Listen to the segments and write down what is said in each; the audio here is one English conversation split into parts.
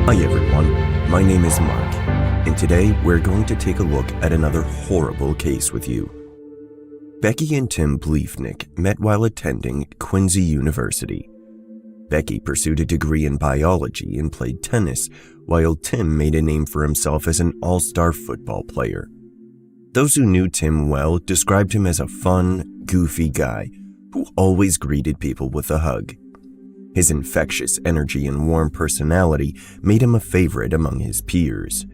Hi everyone, my name is Mark, and today we're going to take a look at another horrible case with you. Becky and Tim Bleefnick met while attending Quincy University. Becky pursued a degree in biology and played tennis, while Tim made a name for himself as an all-star football player. Those who knew Tim well described him as a fun, goofy guy who always greeted people with a hug. His infectious energy and warm personality made him a favorite among his peers.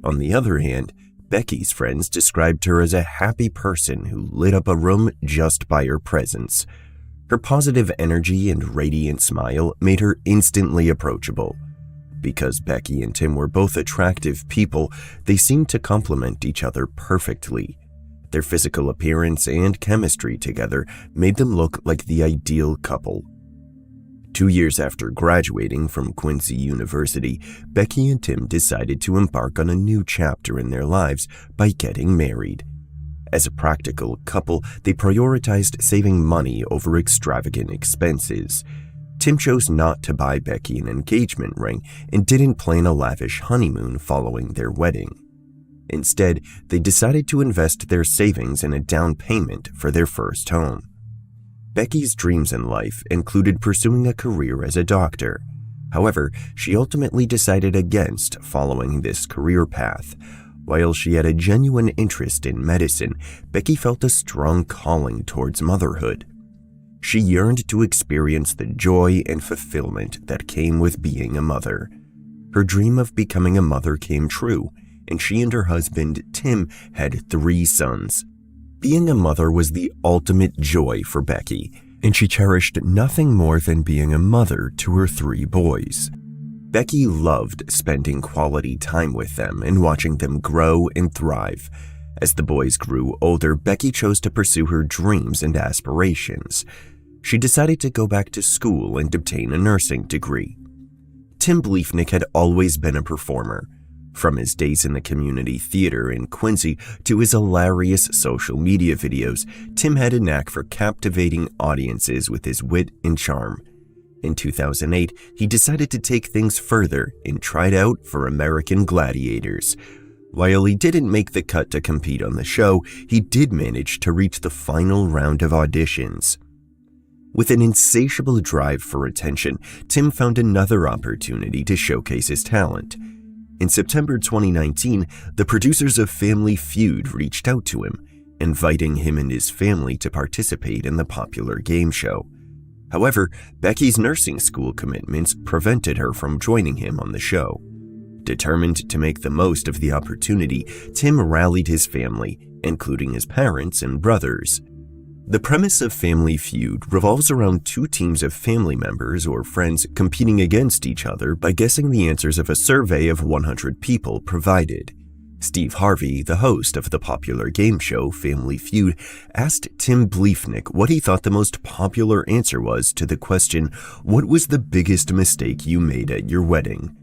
On the other hand, Becky's friends described her as a happy person who lit up a room just by her presence. Her positive energy and radiant smile made her instantly approachable. Because Becky and Tim were both attractive people, they seemed to complement each other perfectly. Their physical appearance and chemistry together made them look like the ideal couple. 2 years after graduating from Quincy University, Becky and Tim decided to embark on a new chapter in their lives by getting married. As a practical couple, they prioritized saving money over extravagant expenses. Tim chose not to buy Becky an engagement ring and didn't plan a lavish honeymoon following their wedding. Instead, they decided to invest their savings in a down payment for their first home. Becky's dreams in life included pursuing a career as a doctor. However, she ultimately decided against following this career path. While she had a genuine interest in medicine, Becky felt a strong calling towards motherhood. She yearned to experience the joy and fulfillment that came with being a mother. Her dream of becoming a mother came true, and she and her husband, Tim, had 3 sons. Being a mother was the ultimate joy for Becky, and she cherished nothing more than being a mother to her 3 boys. Becky loved spending quality time with them and watching them grow and thrive. As the boys grew older, Becky chose to pursue her dreams and aspirations. She decided to go back to school and obtain a nursing degree. Tim Bleefnick had always been a performer. From his days in the community theater in Quincy to his hilarious social media videos, Tim had a knack for captivating audiences with his wit and charm. In 2008, he decided to take things further and tried out for American Gladiators. While he didn't make the cut to compete on the show, he did manage to reach the final round of auditions. With an insatiable drive for attention, Tim found another opportunity to showcase his talent. In September 2019, the producers of Family Feud reached out to him, inviting him and his family to participate in the popular game show. However, Becky's nursing school commitments prevented her from joining him on the show. Determined to make the most of the opportunity, Tim rallied his family, including his parents and brothers. The premise of Family Feud revolves around 2 teams of family members or friends competing against each other by guessing the answers of a survey of 100 people provided. Steve Harvey, the host of the popular game show Family Feud, asked Tim Bleefnick what he thought the most popular answer was to the question, "What was the biggest mistake you made at your wedding?"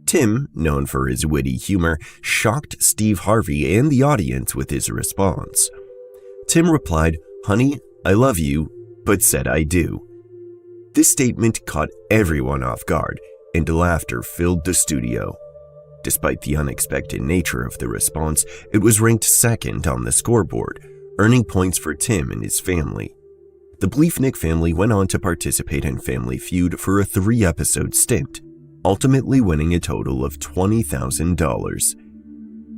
Tim, known for his witty humor, shocked Steve Harvey and the audience with his response. Tim replied, "Honey, I love you, but said I do." This statement caught everyone off guard, and laughter filled the studio. Despite the unexpected nature of the response, it was ranked second on the scoreboard, earning points for Tim and his family. The Bleefnick family went on to participate in Family Feud for a 3-episode stint, ultimately winning a total of $20,000.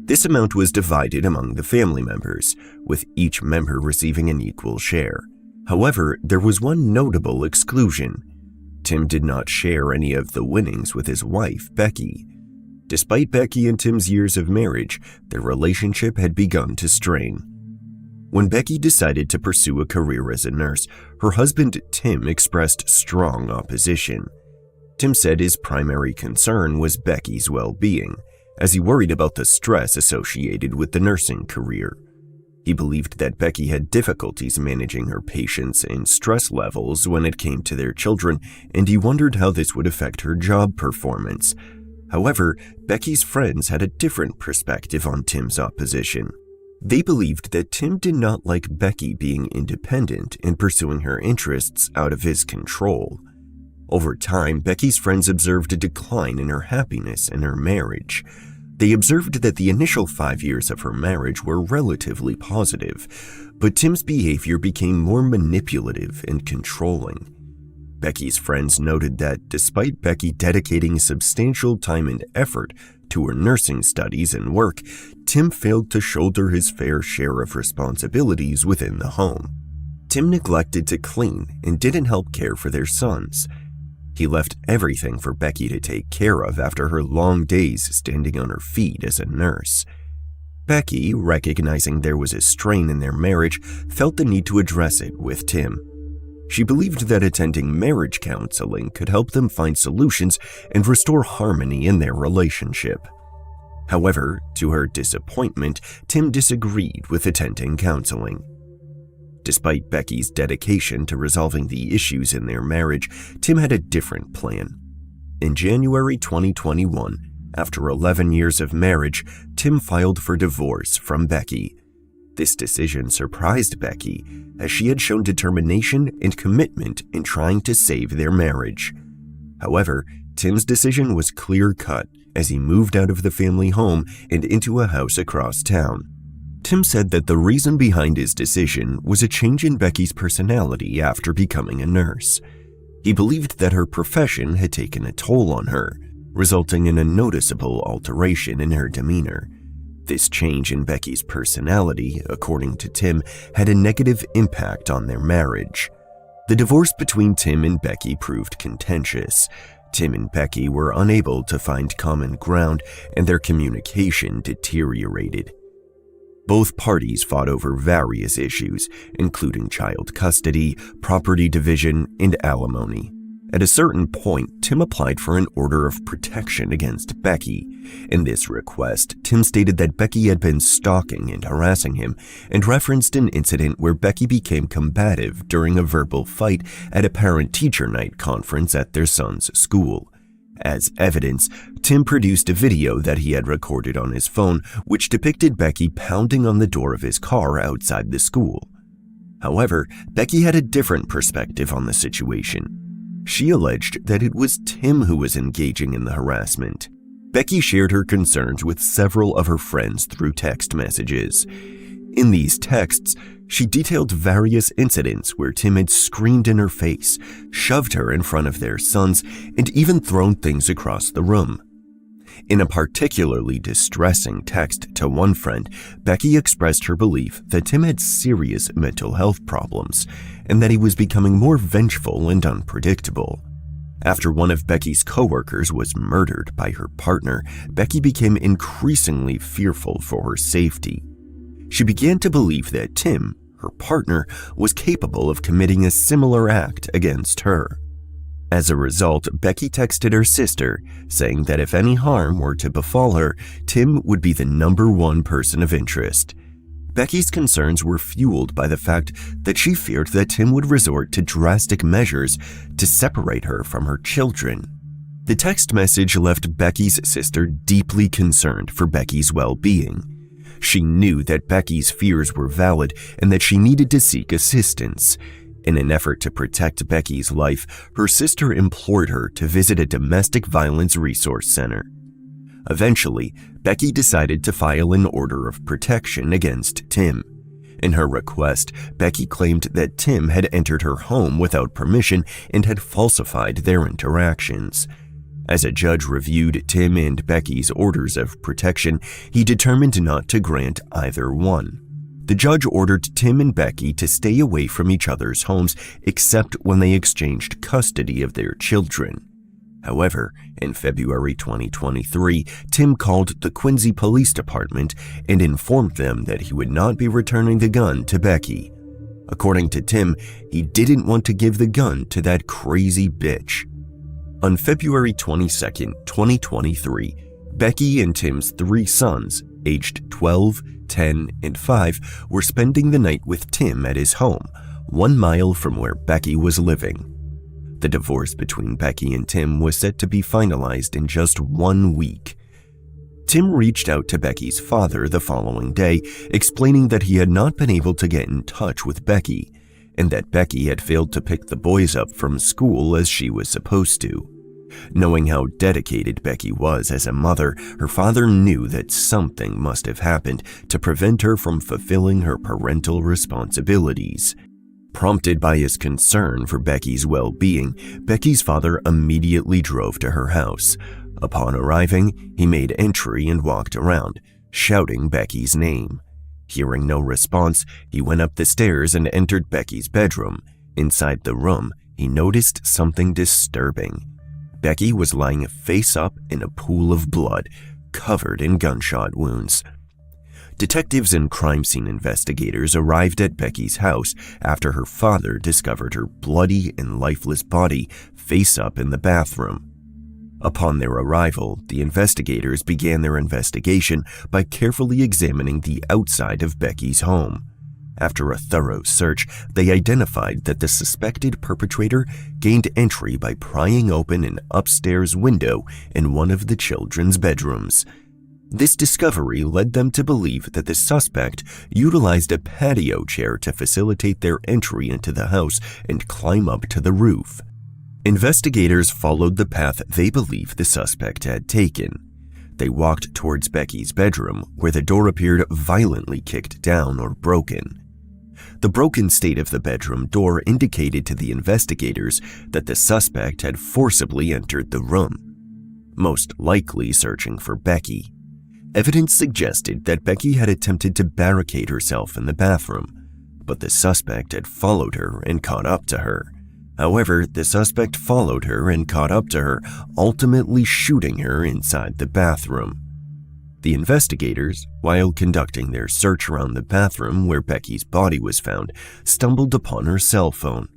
This amount was divided among the family members, with each member receiving an equal share. However, there was one notable exclusion. Tim did not share any of the winnings with his wife, Becky. Despite Becky and Tim's years of marriage, their relationship had begun to strain. When Becky decided to pursue a career as a nurse, her husband Tim expressed strong opposition. Tim said his primary concern was Becky's well-being, as he worried about the stress associated with the nursing career. He believed that Becky had difficulties managing her patients and stress levels when it came to their children, and he wondered how this would affect her job performance. However, Becky's friends had a different perspective on Tim's opposition. They believed that Tim did not like Becky being independent and pursuing her interests out of his control. Over time, Becky's friends observed a decline in her happiness in her marriage. They observed that the initial 5 years of her marriage were relatively positive, but Tim's behavior became more manipulative and controlling. Becky's friends noted that despite Becky dedicating substantial time and effort to her nursing studies and work, Tim failed to shoulder his fair share of responsibilities within the home. Tim neglected to clean and didn't help care for their sons. He left everything for Becky to take care of after her long days standing on her feet as a nurse. Becky, recognizing there was a strain in their marriage, felt the need to address it with Tim. She believed that attending marriage counseling could help them find solutions and restore harmony in their relationship. However, to her disappointment, Tim disagreed with attending counseling. Despite Becky's dedication to resolving the issues in their marriage, Tim had a different plan. In January 2021, after 11 years of marriage, Tim filed for divorce from Becky. This decision surprised Becky, as she had shown determination and commitment in trying to save their marriage. However, Tim's decision was clear-cut as he moved out of the family home and into a house across town. Tim said that the reason behind his decision was a change in Becky's personality after becoming a nurse. He believed that her profession had taken a toll on her, resulting in a noticeable alteration in her demeanor. This change in Becky's personality, according to Tim, had a negative impact on their marriage. The divorce between Tim and Becky proved contentious. Tim and Becky were unable to find common ground, and their communication deteriorated. Both parties fought over various issues, including child custody, property division, and alimony. At a certain point, Tim applied for an order of protection against Becky. In this request, Tim stated that Becky had been stalking and harassing him, and referenced an incident where Becky became combative during a verbal fight at a parent-teacher night conference at their son's school. As evidence, Tim produced a video that he had recorded on his phone, which depicted Becky pounding on the door of his car outside the school. However, Becky had a different perspective on the situation. She alleged that it was Tim who was engaging in the harassment. Becky shared her concerns with several of her friends through text messages. In these texts, she detailed various incidents where Tim had screamed in her face, shoved her in front of their sons, and even thrown things across the room. In a particularly distressing text to one friend, Becky expressed her belief that Tim had serious mental health problems and that he was becoming more vengeful and unpredictable. After one of Becky's coworkers was murdered by her partner, Becky became increasingly fearful for her safety. She began to believe that Tim, her partner, was capable of committing a similar act against her. As a result, Becky texted her sister, saying that if any harm were to befall her, Tim would be the number one person of interest. Becky's concerns were fueled by the fact that she feared that Tim would resort to drastic measures to separate her from her children. The text message left Becky's sister deeply concerned for Becky's well-being. She knew that Becky's fears were valid and that she needed to seek assistance. In an effort to protect Becky's life, her sister implored her to visit a domestic violence resource center. Eventually, Becky decided to file an order of protection against Tim. In her request, Becky claimed that Tim had entered her home without permission and had falsified their interactions. As a judge reviewed Tim and Becky's orders of protection, he determined not to grant either one. The judge ordered Tim and Becky to stay away from each other's homes except when they exchanged custody of their children. However, in February 2023, Tim called the Quincy Police Department and informed them that he would not be returning the gun to Becky. According to Tim, he didn't want to give the gun to that crazy bitch. On February 22, 2023, Becky and Tim's 3 sons, aged 12, 10, and 5, were spending the night with Tim at his home, 1 mile from where Becky was living. The divorce between Becky and Tim was set to be finalized in just 1 week. Tim reached out to Becky's father the following day, explaining that he had not been able to get in touch with Becky, and that Becky had failed to pick the boys up from school as she was supposed to. Knowing how dedicated Becky was as a mother, her father knew that something must have happened to prevent her from fulfilling her parental responsibilities. Prompted by his concern for Becky's well-being, Becky's father immediately drove to her house. Upon arriving, he made entry and walked around, shouting Becky's name. Hearing no response, he went up the stairs and entered Becky's bedroom. Inside the room, he noticed something disturbing. Becky was lying face up in a pool of blood, covered in gunshot wounds. Detectives and crime scene investigators arrived at Becky's house after her father discovered her bloody and lifeless body face up in the bathroom. Upon their arrival, the investigators began their investigation by carefully examining the outside of Becky's home. After a thorough search, they identified that the suspected perpetrator gained entry by prying open an upstairs window in one of the children's bedrooms. This discovery led them to believe that the suspect utilized a patio chair to facilitate their entry into the house and climb up to the roof. Investigators followed the path they believed the suspect had taken. They walked towards Becky's bedroom, where the door appeared violently kicked down or broken. The broken state of the bedroom door indicated to the investigators that the suspect had forcibly entered the room, most likely searching for Becky. Evidence suggested that Becky had attempted to barricade herself in the bathroom, but the suspect had followed her and caught up to her. However, the suspect followed her and caught up to her, ultimately shooting her inside the bathroom. The investigators, while conducting their search around the bathroom where Becky's body was found, stumbled upon her cell phone.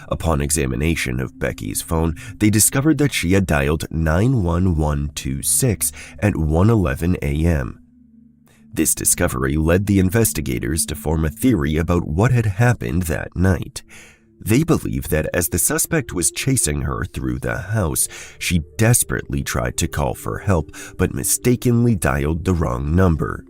Upon examination of Becky's phone, they discovered that she had dialed 91126 at 1:11 a.m. This discovery led the investigators to form a theory about what had happened that night. They believed that as the suspect was chasing her through the house, she desperately tried to call for help but mistakenly dialed the wrong number.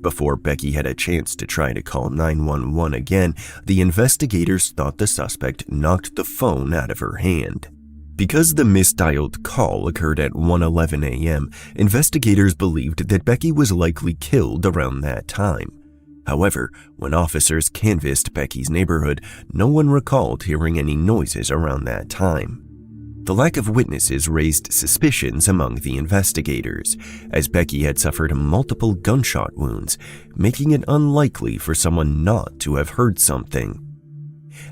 Before Becky had a chance to try to call 911 again, the investigators thought the suspect knocked the phone out of her hand. Because the misdialed call occurred at 1:11 a.m., investigators believed that Becky was likely killed around that time. However, when officers canvassed Becky's neighborhood, no one recalled hearing any noises around that time. The lack of witnesses raised suspicions among the investigators, as Becky had suffered multiple gunshot wounds, making it unlikely for someone not to have heard something.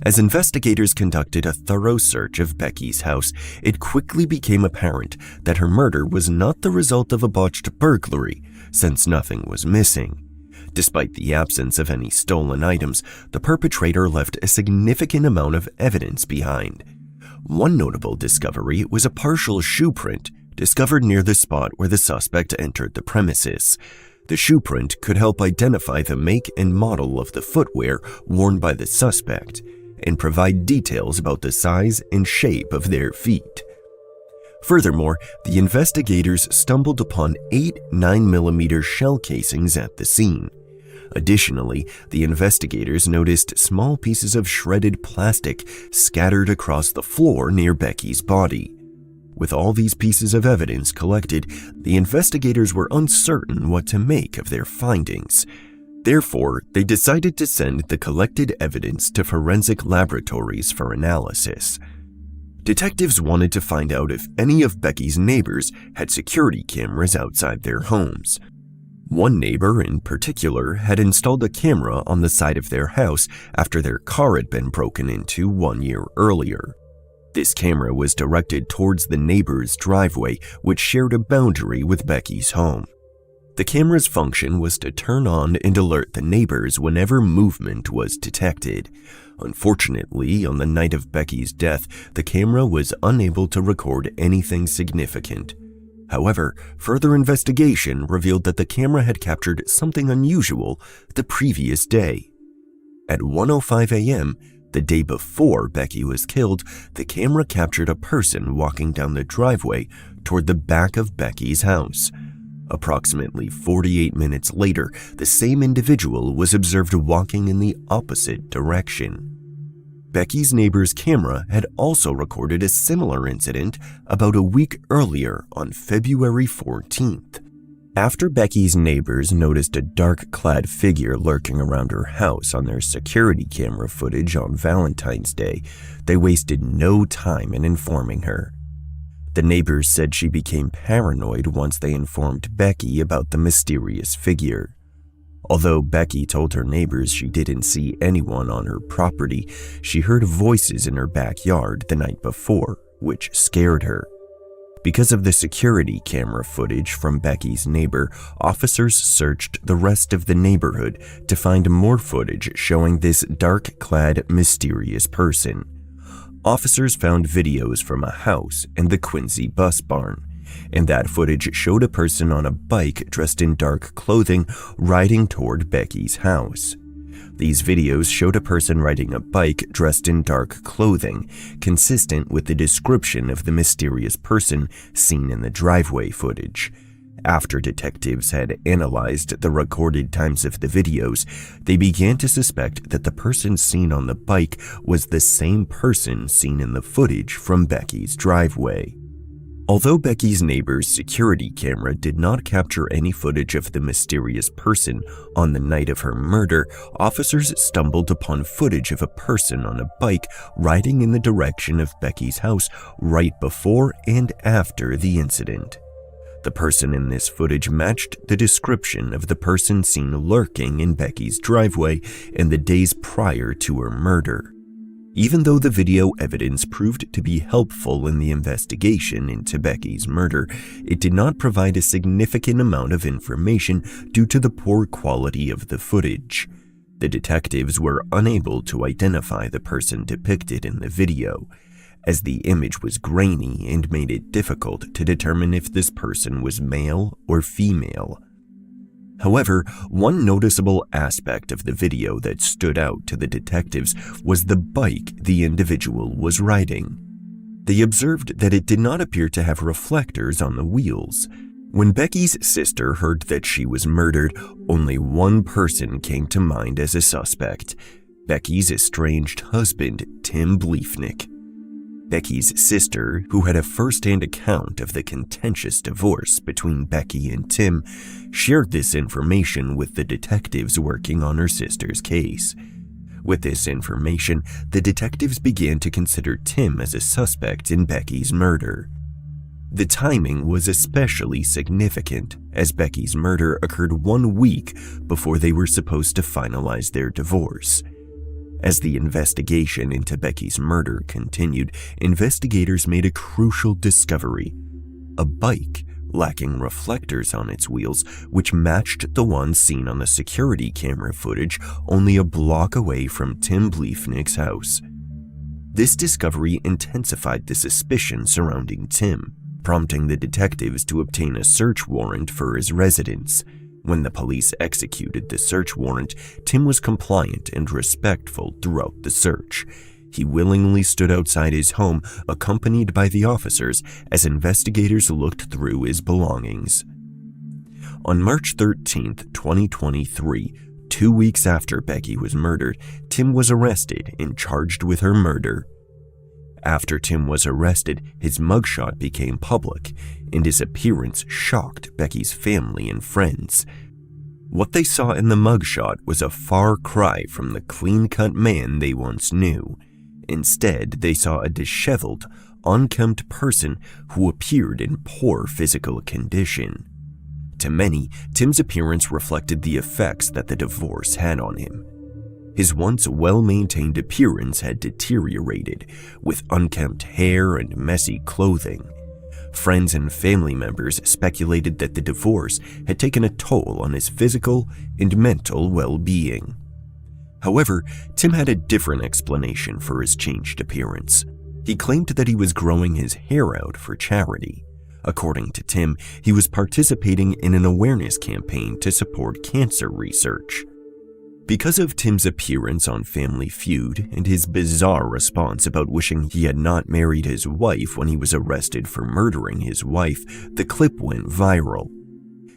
As investigators conducted a thorough search of Becky's house, it quickly became apparent that her murder was not the result of a botched burglary, since nothing was missing. Despite the absence of any stolen items, the perpetrator left a significant amount of evidence behind. One notable discovery was a partial shoe print discovered near the spot where the suspect entered the premises. The shoe print could help identify the make and model of the footwear worn by the suspect and provide details about the size and shape of their feet. Furthermore, the investigators stumbled upon 8 9mm shell casings at the scene. Additionally, the investigators noticed small pieces of shredded plastic scattered across the floor near Becky's body. With all these pieces of evidence collected, the investigators were uncertain what to make of their findings. Therefore, they decided to send the collected evidence to forensic laboratories for analysis. Detectives wanted to find out if any of Becky's neighbors had security cameras outside their homes. One neighbor in particular had installed a camera on the side of their house after their car had been broken into 1 year earlier. This camera was directed towards the neighbor's driveway, which shared a boundary with Becky's home. The camera's function was to turn on and alert the neighbors whenever movement was detected. Unfortunately, on the night of Becky's death, the camera was unable to record anything significant. However, further investigation revealed that the camera had captured something unusual the previous day. At 1:05 a.m., the day before Becky was killed, the camera captured a person walking down the driveway toward the back of Becky's house. Approximately 48 minutes later, the same individual was observed walking in the opposite direction. Becky's neighbor's camera had also recorded a similar incident about a week earlier on February 14th. After Becky's neighbors noticed a dark-clad figure lurking around her house on their security camera footage on Valentine's Day, they wasted no time in informing her. The neighbors said she became paranoid once they informed Becky about the mysterious figure. Although Becky told her neighbors she didn't see anyone on her property, she heard voices in her backyard the night before, which scared her. Because of the security camera footage from Becky's neighbor, officers searched the rest of the neighborhood to find more footage showing this dark-clad, mysterious person. Officers found videos from a house and the Quincy bus barn, and that footage showed a person on a bike dressed in dark clothing riding toward Becky's house. These videos showed a person riding a bike dressed in dark clothing, consistent with the description of the mysterious person seen in the driveway footage. After detectives had analyzed the recorded times of the videos, they began to suspect that the person seen on the bike was the same person seen in the footage from Becky's driveway. Although Becky's neighbor's security camera did not capture any footage of the mysterious person on the night of her murder, officers stumbled upon footage of a person on a bike riding in the direction of Becky's house right before and after the incident. The person in this footage matched the description of the person seen lurking in Becky's driveway in the days prior to her murder. Even though the video evidence proved to be helpful in the investigation into Becky's murder, it did not provide a significant amount of information due to the poor quality of the footage. The detectives were unable to identify the person depicted in the video, as the image was grainy and made it difficult to determine if this person was male or female. However, one noticeable aspect of the video that stood out to the detectives was the bike the individual was riding. They observed that it did not appear to have reflectors on the wheels. When Becky's sister heard that she was murdered, only one person came to mind as a suspect: Becky's estranged husband, Tim Bleefnick. Becky's sister, who had a first-hand account of the contentious divorce between Becky and Tim, shared this information with the detectives working on her sister's case. With this information, the detectives began to consider Tim as a suspect in Becky's murder. The timing was especially significant, as Becky's murder occurred 1 week before they were supposed to finalize their divorce. As the investigation into Becky's murder continued, investigators made a crucial discovery: a bike lacking reflectors on its wheels, which matched the one seen on the security camera footage only a block away from Tim Bleefnick's house. This discovery intensified the suspicion surrounding Tim, prompting the detectives to obtain a search warrant for his residence. When the police executed the search warrant, Tim was compliant and respectful throughout the search. He willingly stood outside his home, accompanied by the officers, as investigators looked through his belongings. On March 13, 2023, 2 weeks after Becky was murdered, Tim was arrested and charged with her murder. After Tim was arrested, his mugshot became public, and his appearance shocked Becky's family and friends. What they saw in the mugshot was a far cry from the clean-cut man they once knew. Instead, they saw a disheveled, unkempt person who appeared in poor physical condition. To many, Tim's appearance reflected the effects that the divorce had on him. His once well-maintained appearance had deteriorated, with unkempt hair and messy clothing. Friends and family members speculated that the divorce had taken a toll on his physical and mental well-being. However, Tim had a different explanation for his changed appearance. He claimed that he was growing his hair out for charity. According to Tim, he was participating in an awareness campaign to support cancer research. Because of Tim's appearance on Family Feud and his bizarre response about wishing he had not married his wife when he was arrested for murdering his wife, the clip went viral.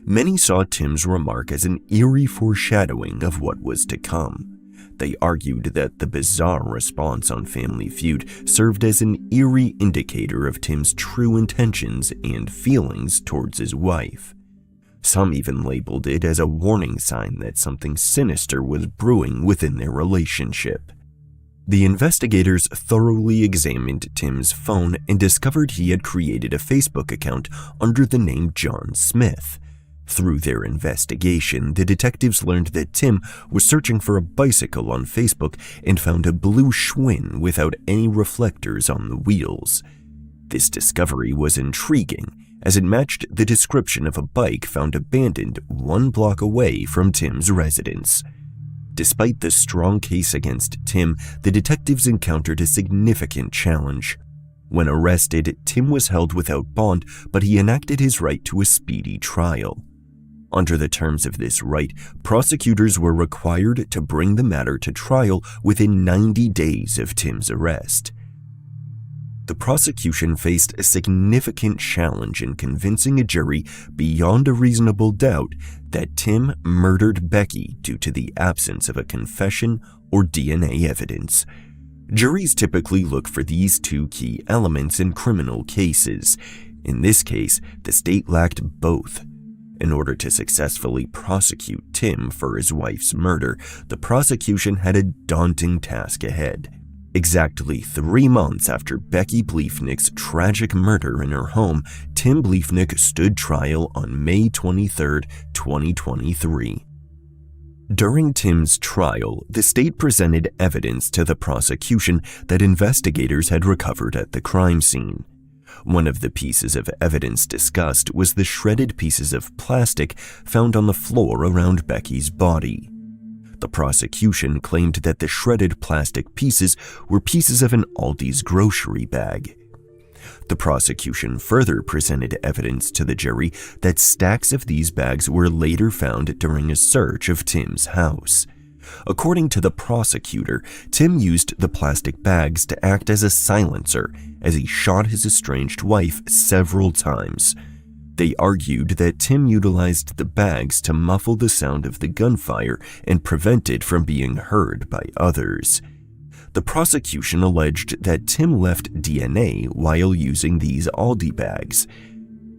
Many saw Tim's remark as an eerie foreshadowing of what was to come. They argued that the bizarre response on Family Feud served as an eerie indicator of Tim's true intentions and feelings towards his wife. Some even labeled it as a warning sign that something sinister was brewing within their relationship. The investigators thoroughly examined Tim's phone and discovered he had created a Facebook account under the name John Smith. Through their investigation, the detectives learned that Tim was searching for a bicycle on Facebook and found a blue Schwinn without any reflectors on the wheels. This discovery was intriguing, as it matched the description of a bike found abandoned 1 block away from Tim's residence. Despite the strong case against Tim, the detectives encountered a significant challenge. When arrested, Tim was held without bond, but he enacted his right to a speedy trial. Under the terms of this right, prosecutors were required to bring the matter to trial within 90 days of Tim's arrest. The prosecution faced a significant challenge in convincing a jury beyond a reasonable doubt that Tim murdered Becky due to the absence of a confession or DNA evidence. Juries typically look for these 2 key elements in criminal cases. In this case, the state lacked both. In order to successfully prosecute Tim for his wife's murder, the prosecution had a daunting task ahead. Exactly 3 months after Becky Bleefnick's tragic murder in her home, Tim Bleefnick stood trial on May 23, 2023. During Tim's trial, the state presented evidence to the prosecution that investigators had recovered at the crime scene. One of the pieces of evidence discussed was the shredded pieces of plastic found on the floor around Becky's body. The prosecution claimed that the shredded plastic pieces were pieces of an Aldi's grocery bag. The prosecution further presented evidence to the jury that stacks of these bags were later found during a search of Tim's house. According to the prosecutor, Tim used the plastic bags to act as a silencer as he shot his estranged wife several times. They argued that Tim utilized the bags to muffle the sound of the gunfire and prevent it from being heard by others. The prosecution alleged that Tim left DNA while using these Aldi bags.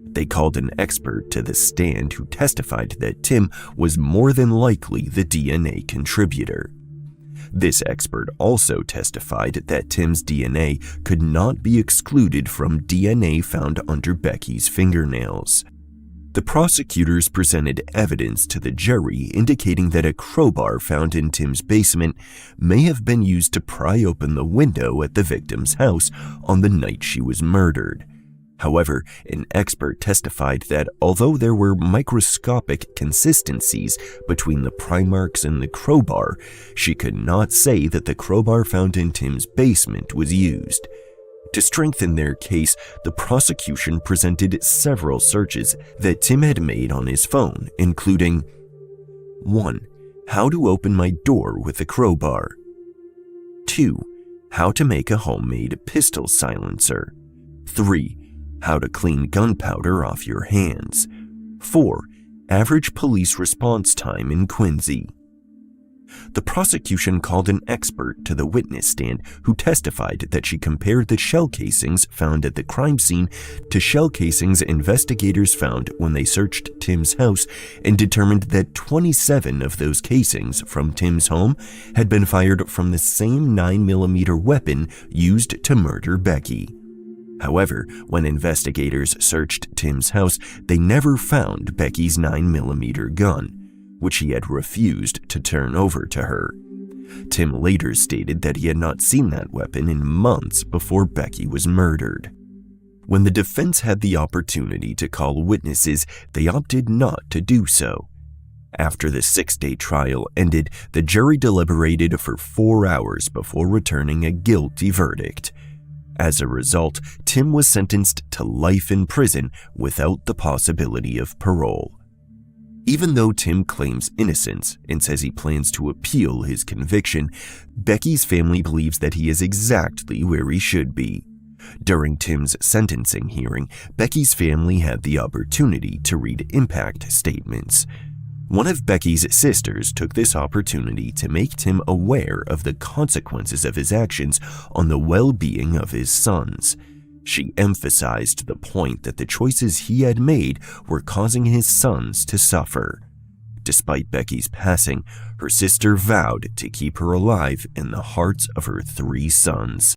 They called an expert to the stand who testified that Tim was more than likely the DNA contributor. This expert also testified that Tim's DNA could not be excluded from DNA found under Becky's fingernails. The prosecutors presented evidence to the jury indicating that a crowbar found in Tim's basement may have been used to pry open the window at the victim's house on the night she was murdered. However, an expert testified that although there were microscopic consistencies between the pry marks and the crowbar, she could not say that the crowbar found in Tim's basement was used. To strengthen their case, the prosecution presented several searches that Tim had made on his phone, including 1. How to open my door with a crowbar. 2. How to make a homemade pistol silencer. 3. How to clean gunpowder off your hands. 4. Average police response time in Quincy. The prosecution called an expert to the witness stand who testified that she compared the shell casings found at the crime scene to shell casings investigators found when they searched Tim's house and determined that 27 of those casings from Tim's home had been fired from the same 9mm weapon used to murder Becky. However, when investigators searched Tim's house, they never found Becky's 9mm gun, which he had refused to turn over to her. Tim later stated that he had not seen that weapon in months before Becky was murdered. When the defense had the opportunity to call witnesses, they opted not to do so. After the 6-day trial ended, the jury deliberated for 4 hours before returning a guilty verdict. As a result, Tim was sentenced to life in prison without the possibility of parole. Even though Tim claims innocence and says he plans to appeal his conviction, Becky's family believes that he is exactly where he should be. During Tim's sentencing hearing, Becky's family had the opportunity to read impact statements. One of Becky's sisters took this opportunity to make Tim aware of the consequences of his actions on the well-being of his sons. She emphasized the point that the choices he had made were causing his sons to suffer. Despite Becky's passing, her sister vowed to keep her alive in the hearts of her 3 sons.